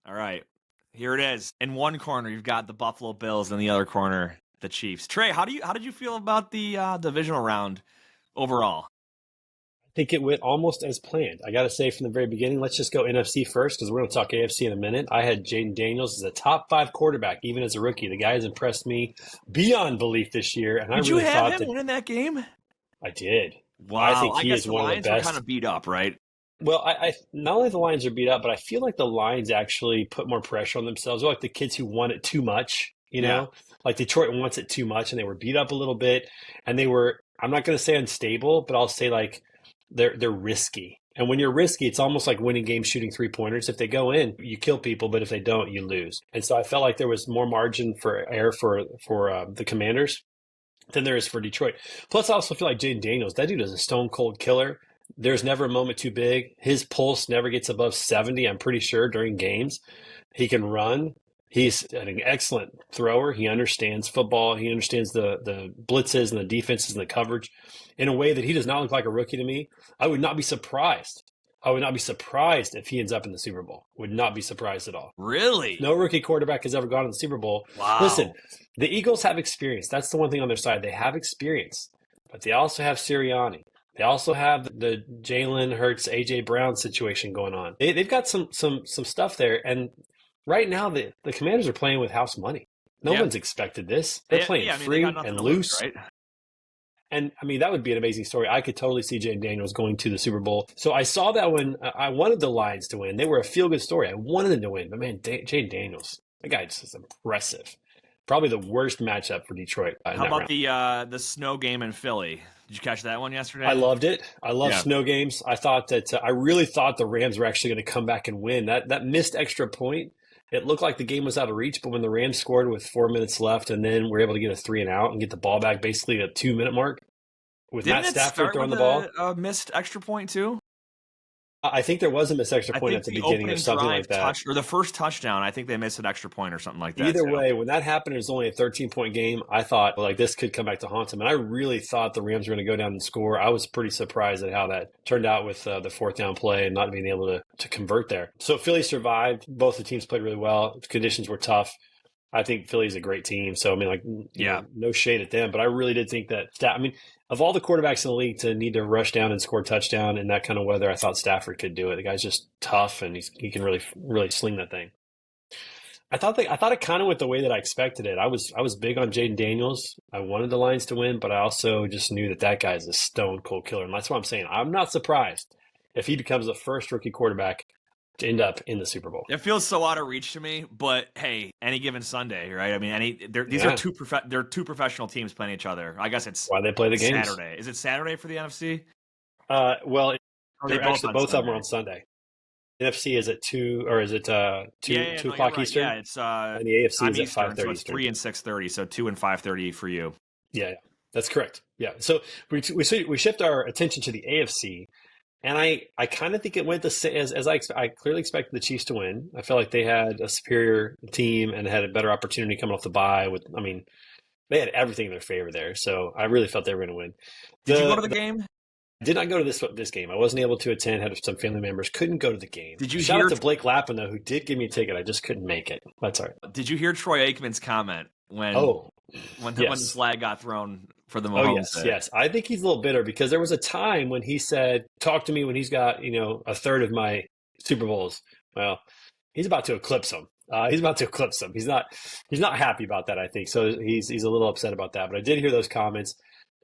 All right. Here it is. In one corner, you've got the Buffalo Bills, and in the other corner, the Chiefs. Trey, how did you feel about the divisional round overall? I think it went almost as planned. I got to say from the very beginning, let's just go NFC first because we're going to talk AFC in a minute. I had Jaden Daniels as a top 5 quarterback, even as a rookie. The guy has impressed me beyond belief this year, and I Did you really have thought him that winning that game? I did. I Wow. think I he guess is the one of the Lions were kind best. of beat up, right? Well, I not only the Lions are beat up, but I feel like the Lions actually put more pressure on themselves. They're like the kids who want it too much, Yeah. Like Detroit wants it too much, and they were beat up a little bit, and they were. I'm not going to say unstable, but I'll say like they're risky. And when you're risky, it's almost like winning games shooting 3-pointers. If they go in, you kill people, but if they don't, you lose. And so I felt like there was more margin for error for the Commanders than there is for Detroit. Plus, I also feel like Jaden Daniels, that dude is a stone cold killer. There's never a moment too big. His pulse never gets above 70, I'm pretty sure, during games. He can run. He's an excellent thrower. He understands football. He understands the blitzes and the defenses and the coverage in a way that he does not look like a rookie to me. I would not be surprised. I would not be surprised if he ends up in the Super Bowl. Would not be surprised at all. Really? No rookie quarterback has ever gone to the Super Bowl. Wow. Listen, the Eagles have experience. That's the one thing on their side. They have experience, but they also have Sirianni. They also have the Jalen Hurts, A.J. Brown situation going on. They've got some stuff there. And right now, the Commanders are playing with house money. No Yeah. one's expected this. They're playing I mean, they free got nothing and to lose, loose. right? And I mean, that would be an amazing story. I could totally see Jaden Daniels going to the Super Bowl. So I saw that when I wanted the Lions to win. They were a feel good story. I wanted them to win. But man, Jaden Daniels, that guy just is impressive. Probably the worst matchup for Detroit. How about the snow game in Philly? Did you catch that one yesterday? I loved it. I love snow games. I thought that I really thought the Rams were actually going to come back and win. That missed extra point. It looked like the game was out of reach, but when the Rams scored with 4 minutes left, and then were able to get a 3 and out and get the ball back basically at 2-minute mark with Didn't Matt it Stafford start throwing with the ball. a missed extra point too? I think there was a missed extra I point think at the the beginning opening or something drive like that. or the first touchdown, I think they missed an extra point or something like that. Either too. way, when that happened, it was only a 13-point game. I thought, like, this could come back to haunt them. And I really thought the Rams were going to go down and score. I was pretty surprised at how that turned out with the fourth down play and not being able to convert there. So Philly survived. Both the teams played really well. The conditions were tough. I think Philly's a great team. So, I mean, like, you know, no shade at them. But I really did think that, I mean, of all the quarterbacks in the league to need to rush down and score a touchdown in that kind of weather, I thought Stafford could do it. The guy's just tough, and he can really sling that thing. I thought it kind of went the way that I expected it. I was big on Jaden Daniels. I wanted the Lions to win, but I also just knew that guy's a stone cold killer, and that's what I'm saying. I'm not surprised if he becomes the first rookie quarterback to end up in the Super Bowl. It feels so out of reach to me, but hey, any given Sunday, right? I mean, these are two professional teams playing each other. I guess it's why they play the games. Saturday. Is it Saturday for the NFC? Well, they both of them are on Sunday. NFC is at 2, or is it 2 o'clock Eastern? Yeah, it's and the AFC is at 5:30 so it's Eastern. 3 and 6:30, so 2 and 5:30 for you. Yeah, that's correct. Yeah, so we shift our attention to the AFC. And I kind of think it went the same as I clearly expected the Chiefs to win. I felt like they had a superior team and had a better opportunity coming off the bye. They had everything in their favor there. So I really felt they were going to win. Did you go to the game? I did not go to this game. I wasn't able to attend. Had some family members. Couldn't go to the game. Did you Shout hear out to Blake Lappin, though, who did give me a ticket. I just couldn't make it. That's all right. Did you hear Troy Aikman's comment when the flag got thrown for the Mahomes? Yes. I think he's a little bitter because there was a time when he said, "Talk to me when he's got a third of my Super Bowls." Well, he's about to eclipse him. He's not happy about that, I think. So he's a little upset about that. But I did hear those comments.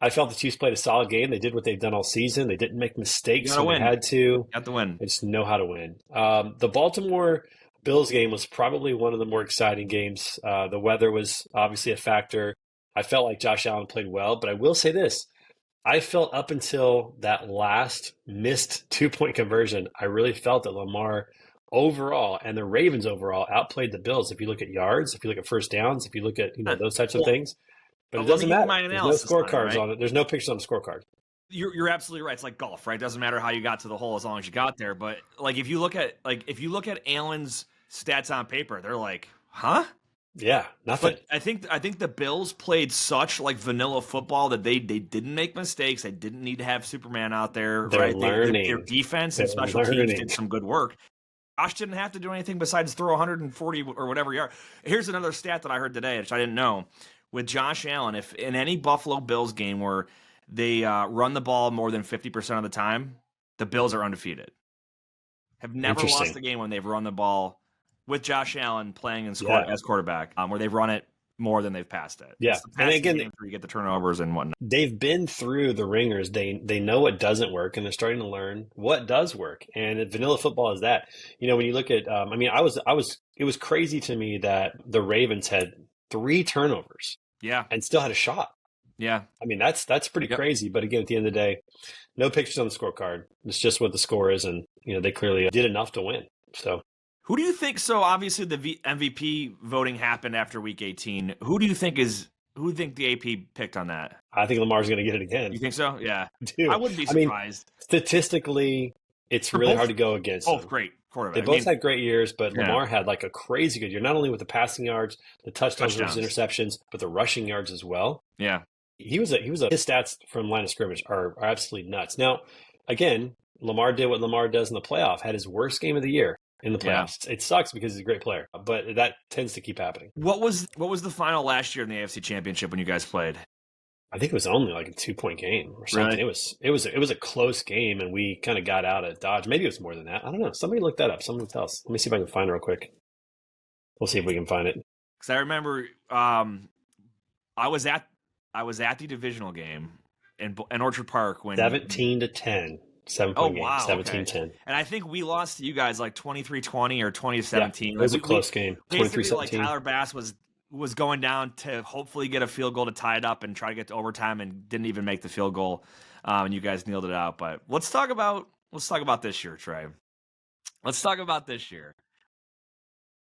I felt the Chiefs played a solid game. They did what they've done all season. They didn't make mistakes when they had to. Got the win. They just know how to win. The Baltimore Bills game was probably one of the more exciting games. The weather was obviously a factor. I felt like Josh Allen played well, but I will say this. I felt up until that last missed 2-point conversion, I really felt that Lamar overall and the Ravens overall outplayed the Bills. If you look at yards, if you look at first downs, if you look at those types of things. But it doesn't matter. There's no scorecards on it. There's no pictures on the scorecard. You're absolutely right. It's like golf, right? It doesn't matter how you got to the hole as long as you got there. But like if you look at Allen's stats on paper, they're like, huh? Yeah, nothing. But I think the Bills played such like vanilla football that they didn't make mistakes. They didn't need to have Superman out there. They're right? learning. Their defense and special teams did some good work. Josh didn't have to do anything besides throw 140 or whatever yard. Here's another stat that I heard today, which I didn't know. With Josh Allen, if in any Buffalo Bills game where they run the ball more than 50% of the time, the Bills are undefeated. Have never lost a game when they've run the ball with Josh Allen playing as quarterback, where they've run it more than they've passed it. Yeah, and again, games where you get the turnovers and whatnot. They've been through the ringers. They know what doesn't work, and they're starting to learn what does work. And vanilla football is that. When you look at, it was crazy to me that the Ravens had 3 turnovers, and still had a shot. Yeah, that's pretty crazy. But again, at the end of the day, no pictures on the scorecard. It's just what the score is, and they clearly did enough to win. So. Who do you think? So obviously the MVP voting happened after Week 18. Who do you think the AP picked on that? I think Lamar's going to get it again. You think so? Yeah, dude. I wouldn't be surprised. Statistically, it's really hard to go against. Both great quarterbacks. They both had great years, but Lamar had like a crazy good year. Not only with the passing yards, the touchdowns, interceptions, but the rushing yards as well. Yeah, his stats from line of scrimmage are absolutely nuts. Now, again, Lamar did what Lamar does in the playoff. Had his worst game of the year. In the playoffs. It sucks because he's a great player, but that tends to keep happening. What was the final last year in the AFC Championship when you guys played? I think it was only like a 2-point game or something. Really? It was a close game, and we kind of got out at Dodge. Maybe it was more than that. I don't know. Somebody look that up. Somebody tell us. Let me see if I can find it real quick. We'll see if we can find it. Because I remember I was at the divisional game in Orchard Park when 17-10. 7-point game, 17-10. And I think we lost to you guys like 23-20 or 20-17. It was a close game, 23-17. Like Tyler Bass was going down to hopefully get a field goal to tie it up and try to get to overtime and didn't even make the field goal. And you guys kneeled it out. But let's talk about this year, Trey. Let's talk about this year.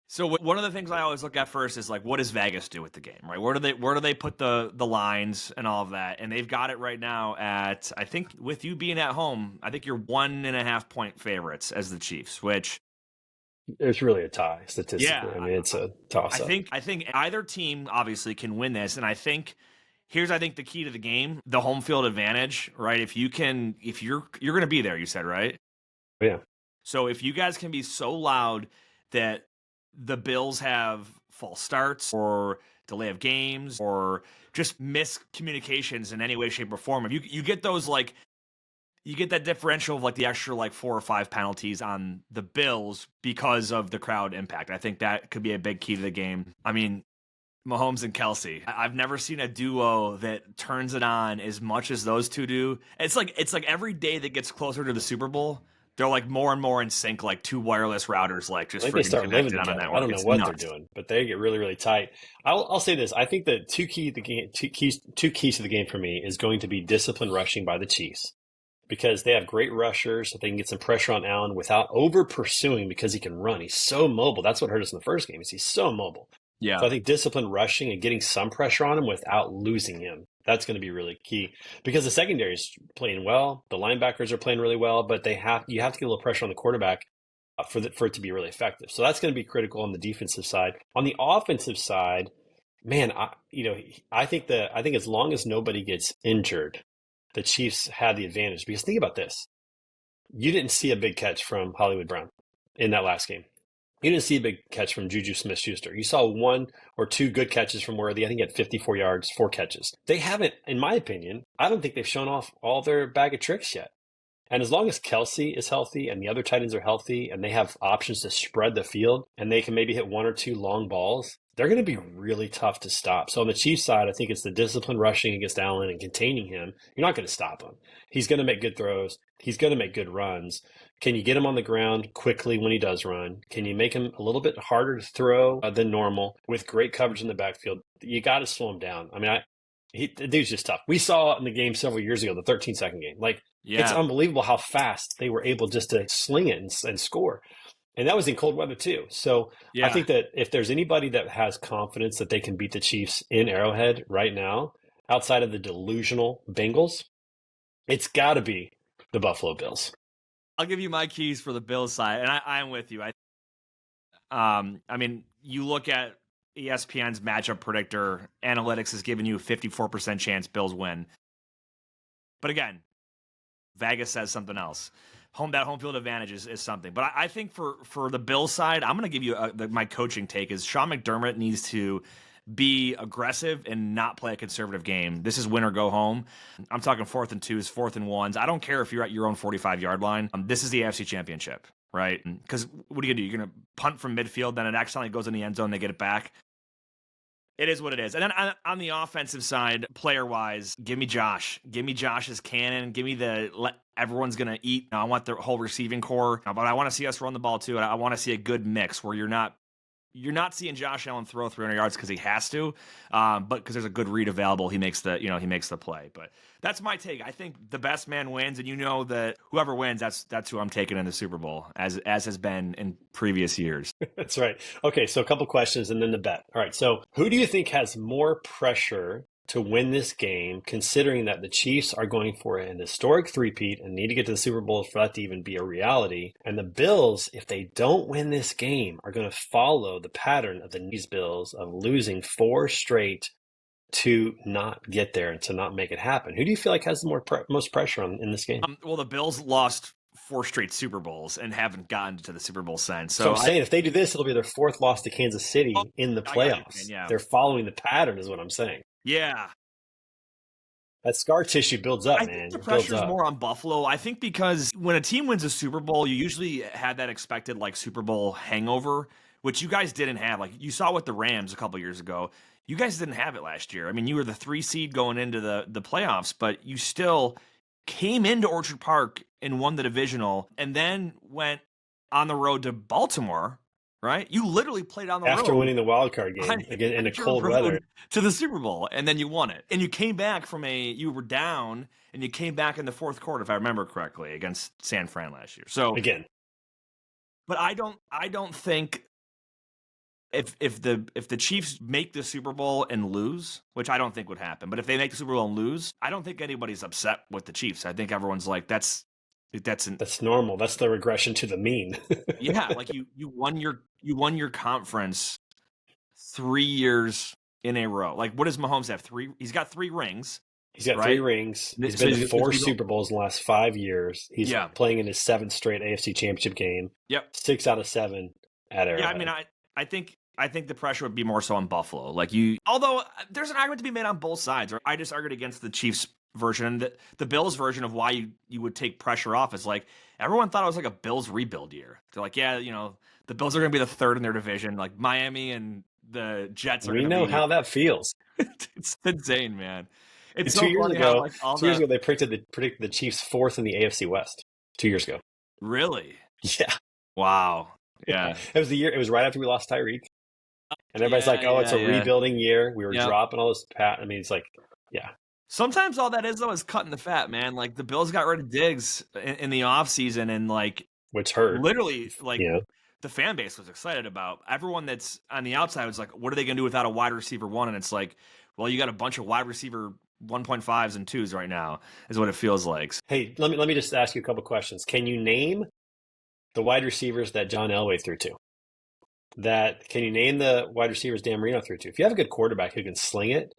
So one of the things I always look at first is like, what does Vegas do with the game, right? Where do they put the lines and all of that? And they've got it right now at, I think with you being at home, I think you're 1.5 point favorites as the Chiefs, which it's really a tie statistically. Yeah, it's a toss up. I think either team obviously can win this, and I think the key to the game, the home field advantage, right? If you're going to be there, you said, right? Yeah. So if you guys can be so loud that the Bills have false starts or delay of games or just miscommunications in any way, shape, or form. If you get those, like, you get that differential of like the extra like 4 or 5 penalties on the Bills because of the crowd impact. I think that could be a big key to the game. I mean, Mahomes and Kelce. I've never seen a duo that turns it on as much as those two do. It's like every day that gets closer to the Super Bowl, they're like more and more in sync, like 2 wireless routers, like just they start living on a together. network. I don't know what they're doing, but they get really, really tight. I'll say this: I think the two keys to the game for me is going to be disciplined rushing by the Chiefs, because they have great rushers. So they can get some pressure on Allen without over pursuing, because he can run. He's so mobile. That's what hurt us in the first game. He's so mobile. Yeah. So I think disciplined rushing and getting some pressure on him without losing him, that's going to be really key, because the secondary is playing well. The linebackers are playing really well, but you have to get a little pressure on the quarterback for it to be really effective. So that's going to be critical on the defensive side. On the offensive side, man, I think as long as nobody gets injured, the Chiefs have the advantage. Because think about this. You didn't see a big catch from Hollywood Brown in that last game. You didn't see a big catch from Juju Smith-Schuster. You saw 1 or 2 good catches from Worthy. I think he had 54 yards, 4 catches. They haven't, in my opinion, I don't think they've shown off all their bag of tricks yet. And as long as Kelce is healthy and the other tight ends are healthy and they have options to spread the field and they can maybe hit 1 or 2 long balls, they're going to be really tough to stop. So on the Chiefs side, I think it's the disciplined rushing against Allen and containing him. You're not going to stop him. He's going to make good throws. He's going to make good runs. Can you get him on the ground quickly when he does run? Can you make him a little bit harder to throw than normal with great coverage in the backfield? You got to slow him down. I mean, the dude's just tough. We saw in the game several years ago, the 13-second game. It's unbelievable how fast they were able just to sling it and score. And that was in cold weather too. So I think that if there's anybody that has confidence that they can beat the Chiefs in Arrowhead right now, outside of the delusional Bengals, it's got to be the Buffalo Bills. I'll give you my keys for the Bills side, and I'm with you. I mean, you look at ESPN's matchup predictor, analytics has given you a 54% chance Bills win. But again, Vegas says something else. that home field advantage is something. But I think for the Bills side, I'm going to give you my coaching take is Sean McDermott needs to be aggressive and not play a conservative game. This is win or go home. I'm talking 4th and 2s, 4th and 1s. I don't care if you're at your own 45-yard line. This is the AFC Championship, right? Because what are you going to do? You're going to punt from midfield, then it accidentally goes in the end zone, they get it back. It is what it is. And then on the offensive side, player-wise, give me Josh. Give me Josh's cannon. Give me everyone's going to eat. I want the whole receiving core, but I want to see us run the ball too. And I want to see a good mix where you're not seeing Josh Allen throw 300 yards because he has to, but because there's a good read available, he makes the play. But that's my take. I think the best man wins, and that whoever wins, that's who I'm taking in the Super Bowl, as has been in previous years. That's right. Okay, so a couple questions and then the bet. All right, so who do you think has more pressure to win this game, considering that the Chiefs are going for an historic three-peat and need to get to the Super Bowl for that to even be a reality? And the Bills, if they don't win this game, are going to follow the pattern of the Bills of losing 4 straight to not get there and to not make it happen. Who do you feel like has the most pressure in this game? Well, the Bills lost 4 straight Super Bowls and haven't gotten to the Super Bowl since. So I'm saying if they do this, it'll be their 4th loss to Kansas City in the playoffs. Yeah. They're following the pattern is what I'm saying. Yeah. That scar tissue builds up, I man. think the pressure is more on Buffalo. I think because when a team wins a Super Bowl, you usually have that expected Super Bowl hangover, which you guys didn't have. Like you saw with the Rams a couple years ago. You guys didn't have it last year. I mean, you were the 3 seed going into the playoffs, but you still came into Orchard Park and won the divisional and then went on the road to Baltimore, right? You literally played on the road. After winning the wild card game again in the cold weather. To the Super Bowl, and then you won it. And you came back you were down, and you came back in the 4th quarter, if I remember correctly, against San Fran last year. So again. But I don't think if the Chiefs make the Super Bowl and lose, which I don't think would happen, but if they make the Super Bowl and lose, I don't think anybody's upset with the Chiefs. I think everyone's like, that's normal. That's the regression to the mean. Yeah, like you won your conference 3 years in a row. Like, what does Mahomes have? 3? He's got 3 rings. He's got 3 rings. He's been to 4 Super Bowls in the last 5 years. He's playing in his 7th straight AFC Championship game. Yep. 6 out of 7 at Arrowhead. Yeah, I mean, I think the pressure would be more so on Buffalo. Although there's an argument to be made on both sides. I just argued against the Chiefs version, the Bills version of why you would take pressure off is everyone thought it was a Bills rebuild year. They're like, yeah, the Bills are going to be the 3rd in their division. Like Miami and the Jets are. We know how that feels. It's insane, man. It's 2 years ago. 2 years ago, they predicted the Chiefs 4th in the AFC West. 2 years ago. Really? Yeah. Wow. Yeah. It was the year. It was right after we lost Tyreek, and everybody's it's a rebuilding year. We were dropping all this I mean, it's yeah. Sometimes all that is though is cutting the fat, man. Like the Bills got rid of Diggs in the offseason and which hurt. Literally the fan base was excited about. Everyone that's on the outside was like, what are they going to do without a wide receiver 1? And it's well, you got a bunch of wide receiver 1.5s and 2s right now is what it feels like. Hey, let me just ask you a couple questions. Can you name the wide receivers that John Elway threw to? Can you name the wide receivers Dan Marino threw to? If you have a good quarterback who can sling it,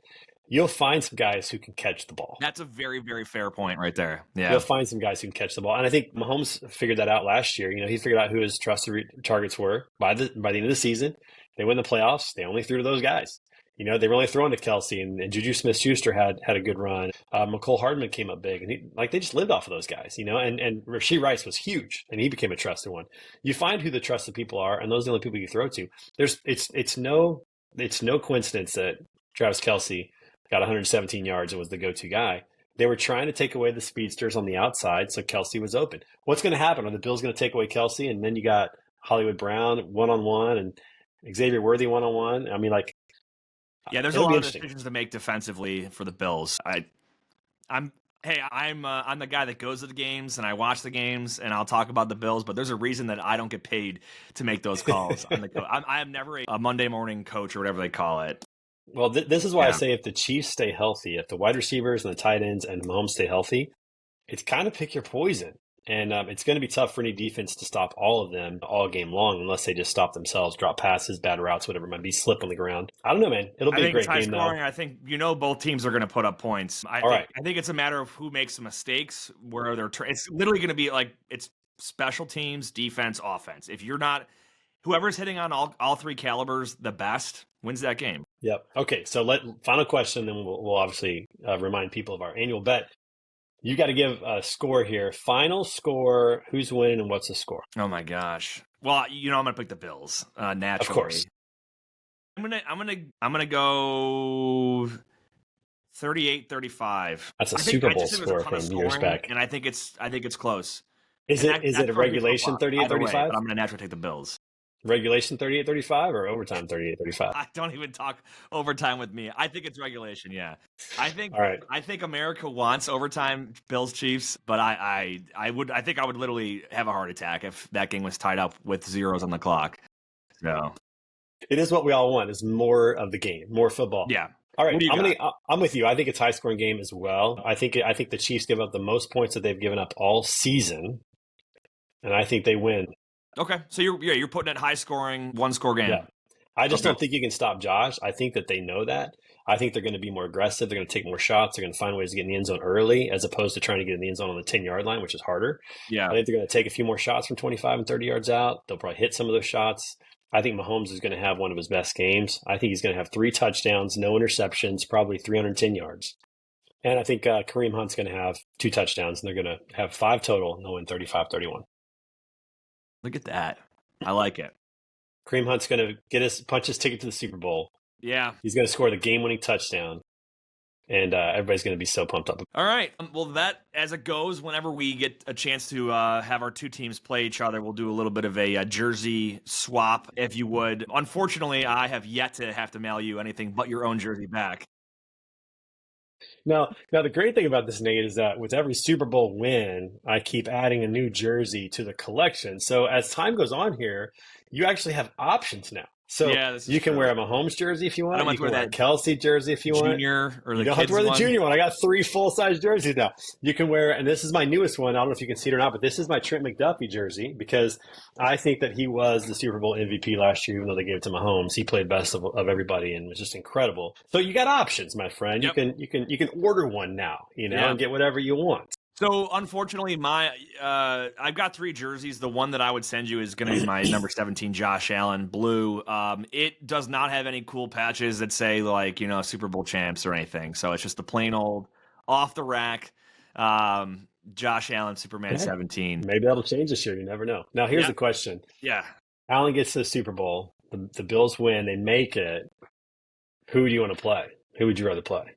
you'll find some guys who can catch the ball. That's a very, very fair point right there. Yeah. You'll find some guys who can catch the ball. And I think Mahomes figured that out last year. He figured out who his trusted targets were by the end of the season. They win the playoffs. They only threw to those guys. They were only throwing to Kelce, and Juju Smith-Schuster had a good run. McCole Hardman came up big, and they just lived off of those guys, and Rashee Rice was huge, and he became a trusted one. You find who the trusted people are, and those are the only people you throw to. It's no coincidence that Travis Kelce got 117 yards and was the go-to guy. They were trying to take away the speedsters on the outside, so Kelce was open. What's going to happen? Are the Bills going to take away Kelce, and then you got Hollywood Brown one-on-one and Xavier Worthy one-on-one? I mean, yeah, there's a lot of decisions to make defensively for the Bills. I'm the guy that goes to the games and I watch the games and I'll talk about the Bills, but there's a reason that I don't get paid to make those calls. I am never a Monday morning coach or whatever they call it. Well, this is why I say if the Chiefs stay healthy, if the wide receivers and the tight ends and Mahomes stay healthy, it's kind of pick your poison. And it's going to be tough for any defense to stop all of them all game long unless they just stop themselves, drop passes, bad routes, whatever it might be, slip on the ground. I don't know, man. It'll be a great game, though. I think both teams are going to put up points. I think it's a matter of who makes the mistakes, where it's literally going to be it's special teams, defense, offense. If you're not, whoever's hitting on all three calibers the best wins that game. Yep. Okay. So final question, then we'll obviously remind people of our annual bet. You got to give a score here. Final score, who's winning and what's the score? Oh my gosh. Well, I'm gonna pick the Bills, naturally. Of course. I'm gonna go 38-35. That's a Super Bowl score from years back. And I think it's close. Is it a regulation 38-35? But I'm gonna naturally take the Bills. Regulation 38-35 or overtime 38-35? I don't even talk overtime with me. I think it's regulation. Yeah, I think. All right. I think America wants overtime, Bills Chiefs, but I think I would literally have a heart attack if that game was tied up with zeros on the clock. So it is what we all want: is more of the game, more football. Yeah. All right, I'm with you. I think it's a high-scoring game as well. I think the Chiefs give up the most points that they've given up all season, and I think they win. Okay, so you're putting it high scoring, one score game. Yeah. I just don't think you can stop Josh. I think that they know that. I think they're going to be more aggressive. They're going to take more shots. They're going to find ways to get in the end zone early as opposed to trying to get in the end zone on the 10-yard line, which is harder. Yeah. I think they're going to take a few more shots from 25 and 30 yards out. They'll probably hit some of those shots. I think Mahomes is going to have one of his best games. I think he's going to have 3 touchdowns, no interceptions, probably 310 yards. And I think Kareem Hunt's going to have 2 touchdowns, and they're going to have 5 total, and they'll win 35-31. Look at that. I like it. Kareem Hunt's going to punch his ticket to the Super Bowl. Yeah. He's going to score the game-winning touchdown, and everybody's going to be so pumped up. All right. Well, that, as it goes, whenever we get a chance to have our two teams play each other, we'll do a little bit of a jersey swap, if you would. Unfortunately, I have yet to have to mail you anything but your own jersey back. Now, the great thing about this, Nate, is that with every Super Bowl win, I keep adding a new jersey to the collection. So as time goes on here, you actually have options now. So you can wear a Mahomes jersey if you want. You can wear a Kelce jersey if you want. Junior or the You don't have to wear the junior one. I got 3 full-size jerseys now. You can wear, and this is my newest one. I don't know if you can see it or not, but this is my Trent McDuffie jersey because I think that he was the Super Bowl MVP last year, even though they gave it to Mahomes. He played best of everybody and was just incredible. So you got options, my friend. Yep. You can order one now, and get whatever you want. So, unfortunately, I've got 3 jerseys. The one that I would send you is going to be my number 17 Josh Allen blue. It does not have any cool patches that say, Super Bowl champs or anything. So, it's just the plain old, off-the-rack Josh Allen Superman 17. Maybe that'll change this year. You never know. Now, here's the question. Yeah. Allen gets to the Super Bowl. The Bills win. They make it. Who do you want to play? Who would you rather play?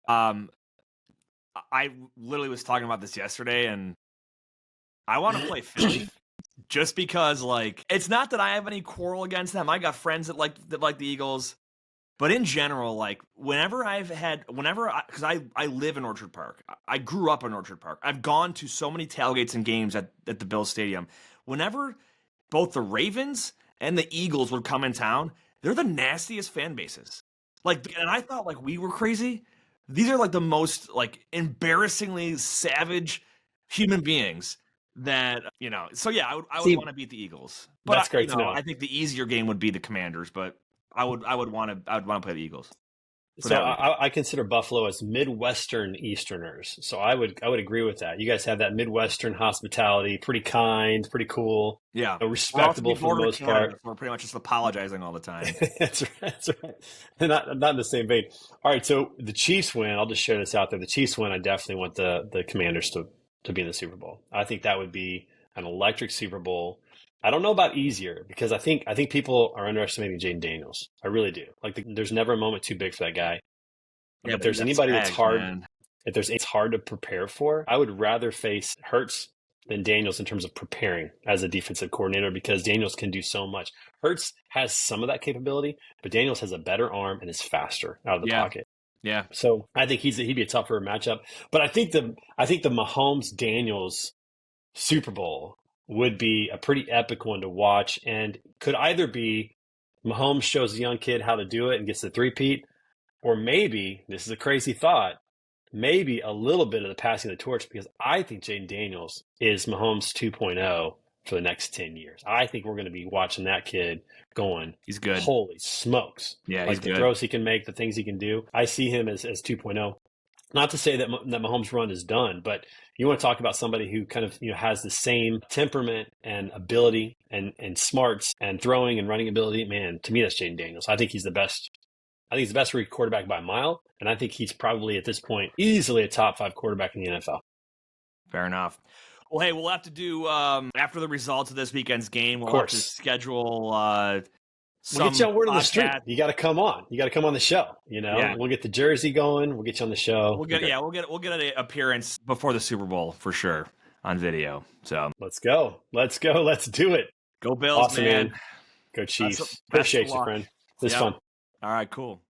I literally was talking about this yesterday, and I want to play Philly just because, it's not that I have any quarrel against them. I got friends that like the Eagles, but in general, because I live in Orchard Park. I grew up in Orchard Park. I've gone to so many tailgates and games at the Bills Stadium. Whenever both the Ravens and the Eagles would come in town, they're the nastiest fan bases. And I thought we were crazy. These are the most embarrassingly savage human beings that, So yeah, I would want to beat the Eagles. But that's great to know. I think the easier game would be the Commanders, but I would want to play the Eagles. So I consider Buffalo as Midwestern Easterners. So I would agree with that. You guys have that Midwestern hospitality, pretty kind, pretty cool. Yeah. Respectable for the most part. We're pretty much just apologizing all the time. That's right. Not in the same vein. All right, so the Chiefs win. I'll just share this out there. The Chiefs win. I definitely want the Commanders to be in the Super Bowl. I think that would be an electric Super Bowl. I don't know about easier because I think people are underestimating Jaden Daniels. I really do. There's never a moment too big for that guy. Yeah, if there's anybody that's hard, it's hard to prepare for, I would rather face Hurts than Daniels in terms of preparing as a defensive coordinator because Daniels can do so much. Hurts has some of that capability, but Daniels has a better arm and is faster out of the pocket. Yeah. So I think he'd be a tougher matchup. But I think the Mahomes Daniels Super Bowl would be a pretty epic one to watch and could either be Mahomes shows a young kid how to do it and gets the three-peat, or maybe, this is a crazy thought, maybe a little bit of the passing of the torch because I think Jaden Daniels is Mahomes 2.0 for the next 10 years. I think we're going to be watching that kid going, he's good. Holy smokes. Yeah, he's the good. Throws he can make, the things he can do. I see him as 2.0. Not to say that Mahomes' run is done, but you want to talk about somebody who kind of has the same temperament and ability and smarts and throwing and running ability. Man, to me, that's Jaden Daniels. I think he's the best. I think he's the best rookie quarterback by a mile, and I think he's probably at this point easily a top 5 quarterback in the NFL. Fair enough. Well, hey, we'll have to do after the results of this weekend's game. We'll have to schedule. We'll get you on word on the street. podcast. You got to come on. You got to come on the show. Yeah. We'll get the jersey going. We'll get you on the show. We'll get an appearance before the Super Bowl for sure on video. So let's go. Let's do it. Go Bills, awesome, man. Go Chiefs. Appreciate you, friend. This is fun. All right, cool.